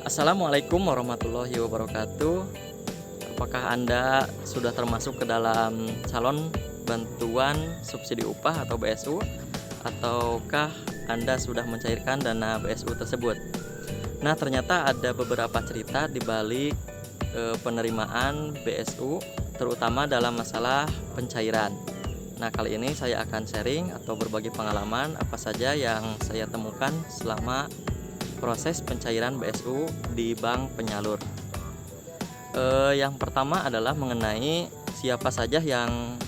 Assalamualaikum warahmatullahi wabarakatuh. Apakah Anda sudah termasuk ke dalam calon bantuan subsidi upah atau BSU? Ataukah Anda sudah mencairkan dana BSU tersebut? Nah, ternyata ada beberapa cerita di balik penerimaan BSU, terutama dalam masalah pencairan. Nah, kali ini saya akan sharing atau berbagi pengalaman apa saja yang saya temukan selama proses pencairan BSU di bank penyalur. Yang pertama adalah mengenai siapa saja yang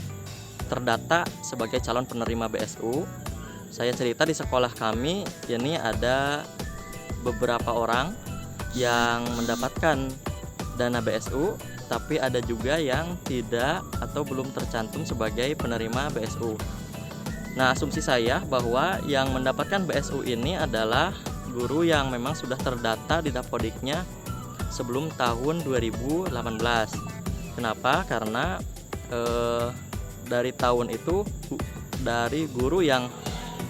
terdata sebagai calon penerima BSU. Saya cerita di sekolah kami, ini ada beberapa orang yang mendapatkan dana BSU, tapi ada juga yang tidak atau belum tercantum sebagai penerima BSU. Nah, asumsi saya bahwa yang mendapatkan BSU ini adalah guru yang memang sudah terdata di Dapodiknya sebelum tahun 2018. Kenapa? Karena dari tahun itu dari guru yang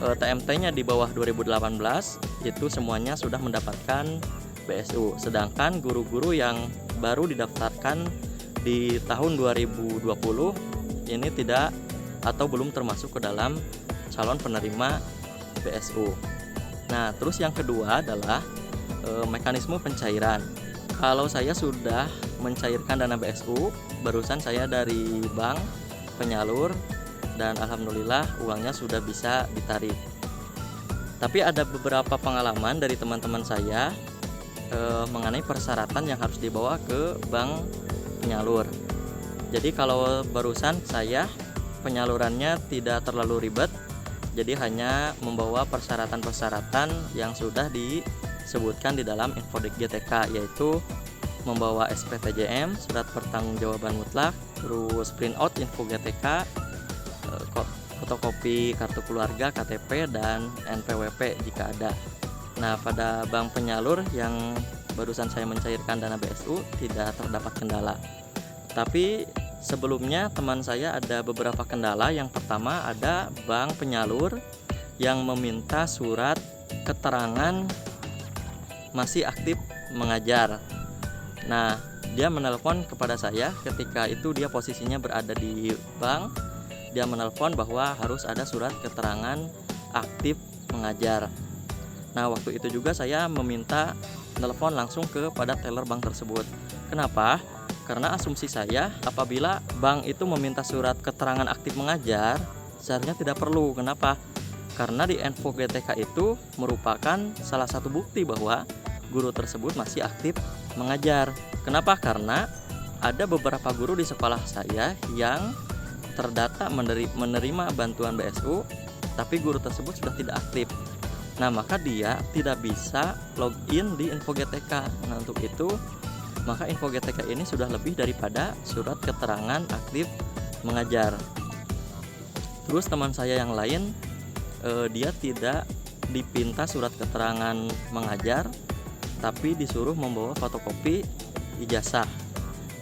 TMT-nya di bawah 2018 itu semuanya sudah mendapatkan BSU. Sedangkan guru-guru yang baru didaftarkan di tahun 2020 ini tidak atau belum termasuk ke dalam calon penerima BSU. Nah, terus yang kedua adalah mekanisme pencairan. Kalau saya sudah mencairkan dana BSU, barusan saya dari bank penyalur dan alhamdulillah uangnya sudah bisa ditarik. Tapi ada beberapa pengalaman dari teman-teman saya mengenai persyaratan yang harus dibawa ke bank penyalur. Jadi kalau barusan saya penyalurannya tidak terlalu ribet, jadi hanya membawa persyaratan-persyaratan yang sudah disebutkan di dalam Infodik GTK, yaitu membawa SPTJM, surat pertanggungjawaban mutlak, terus print out info GTK, fotokopi kartu keluarga, KTP, dan NPWP jika ada. Nah, pada bank penyalur yang barusan saya mencairkan dana BSU tidak terdapat kendala. Tapi sebelumnya teman saya ada beberapa kendala. Yang pertama ada bank penyalur yang meminta surat keterangan masih aktif mengajar. Nah, dia menelpon kepada saya ketika itu dia posisinya berada di bank. Dia menelpon bahwa harus ada surat keterangan aktif mengajar. Nah, waktu itu juga saya meminta telepon langsung kepada teller bank tersebut. Kenapa? Karena asumsi saya apabila bank itu meminta surat keterangan aktif mengajar, seharusnya tidak perlu. Kenapa? Karena di info GTK itu merupakan salah satu bukti bahwa guru tersebut masih aktif mengajar. Kenapa? Karena ada beberapa guru di sekolah saya yang terdata menerima bantuan BSU, tapi guru tersebut sudah tidak aktif. Nah, maka dia tidak bisa login di info GTK. Nah, untuk itu maka info GTK ini sudah lebih daripada surat keterangan aktif mengajar. Terus teman saya yang lain dia tidak dipinta surat keterangan mengajar, tapi disuruh membawa fotokopi ijazah.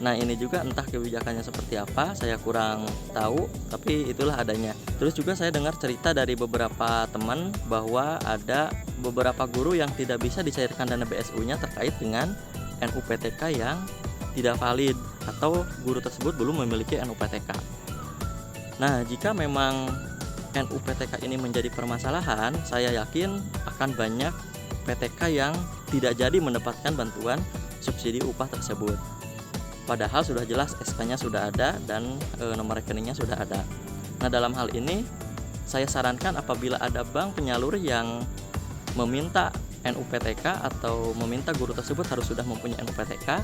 Nah, ini juga entah kebijakannya seperti apa, saya kurang tahu, tapi itulah adanya. Terus juga saya dengar cerita dari beberapa teman bahwa ada beberapa guru yang tidak bisa dicairkan dana BSU-nya terkait dengan NUPTK yang tidak valid atau guru tersebut belum memiliki NUPTK. Nah, jika memang NUPTK ini menjadi permasalahan, saya yakin akan banyak PTK yang tidak jadi mendapatkan bantuan subsidi upah tersebut. Padahal sudah jelas SK-nya sudah ada dan nomor rekeningnya sudah ada. Nah, dalam hal ini saya sarankan apabila ada bank penyalur yang meminta NUPTK atau meminta guru tersebut harus sudah mempunyai NUPTK,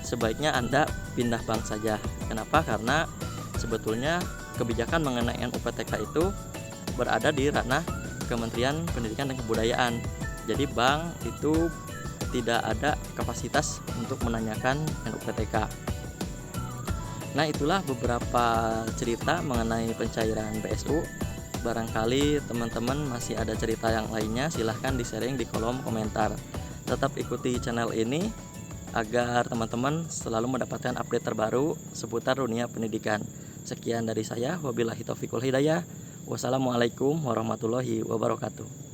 sebaiknya Anda pindah bank saja. Kenapa? Karena sebetulnya kebijakan mengenai NUPTK itu berada di ranah Kementerian Pendidikan dan Kebudayaan. Jadi bank itu tidak ada kapasitas untuk menanyakan NUPTK. Nah, itulah beberapa cerita mengenai pencairan BSU. Barangkali teman-teman masih ada cerita yang lainnya, silahkan di-sharing di kolom komentar. Tetap ikuti channel ini agar teman-teman selalu mendapatkan update terbaru seputar dunia pendidikan. Sekian dari saya, wabillahi taufiq wal hidayah. Wassalamualaikum warahmatullahi wabarakatuh.